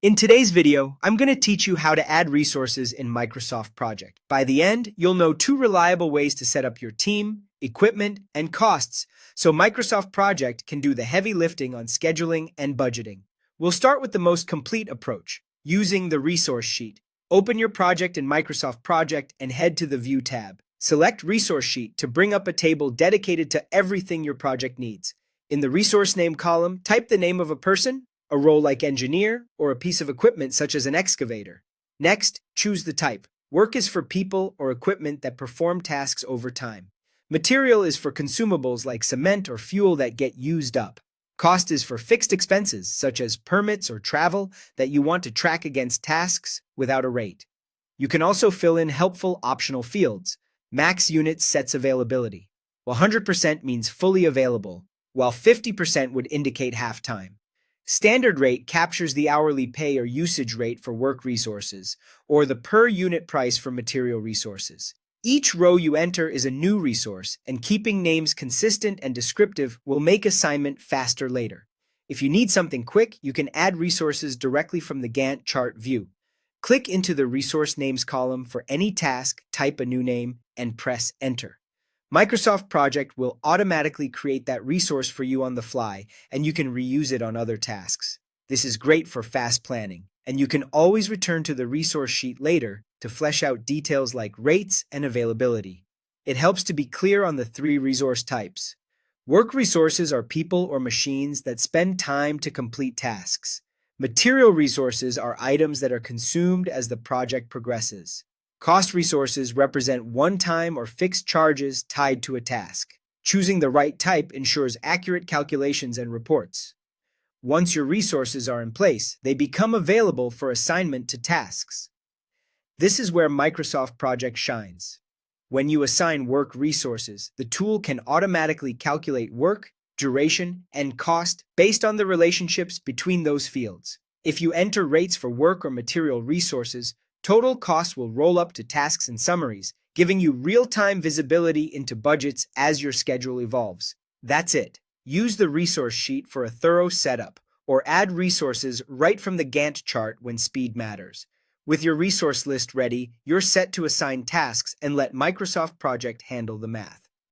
In today's video, I'm going to teach you how to add resources in Microsoft Project. By the end, you'll know two reliable ways to set up your team, equipment, and costs so Microsoft Project can do the heavy lifting on scheduling and budgeting. We'll start with the most complete approach, using the resource sheet. Open your project in Microsoft Project and head to the View tab. Select Resource Sheet to bring up a table dedicated to everything your project needs. In the resource name column, type the name of a person, a role like engineer, or a piece of equipment such as an excavator. Next, choose the type. Work is for people or equipment that perform tasks over time. Material is for consumables like cement or fuel that get used up. Cost is for fixed expenses such as permits or travel that you want to track against tasks without a rate. You can also fill in helpful optional fields. Max units sets availability. 100% means fully available, while 50% would indicate half time. Standard rate captures the hourly pay or usage rate for work resources, or the per unit price for material resources. Each row you enter is a new resource, and keeping names consistent and descriptive will make assignment faster later. If you need something quick, you can add resources directly from the Gantt chart view. Click into the Resource Names column for any task, type a new name, and press Enter. Microsoft Project will automatically create that resource for you on the fly, and you can reuse it on other tasks. This is great for fast planning, and you can always return to the resource sheet later to flesh out details like rates and availability. It helps to be clear on the three resource types. Work resources are people or machines that spend time to complete tasks. Material resources are items that are consumed as the project progresses. Cost resources represent one-time or fixed charges tied to a task. Choosing the right type ensures accurate calculations and reports. Once your resources are in place, they become available for assignment to tasks. This is where Microsoft Project shines. When you assign work resources, the tool can automatically calculate work, duration, and cost based on the relationships between those fields. If you enter rates for work or material resources, total costs will roll up to tasks and summaries, giving you real-time visibility into budgets as your schedule evolves. That's it. Use the resource sheet for a thorough setup, or add resources right from the Gantt chart when speed matters. With your resource list ready, you're set to assign tasks and let Microsoft Project handle the math.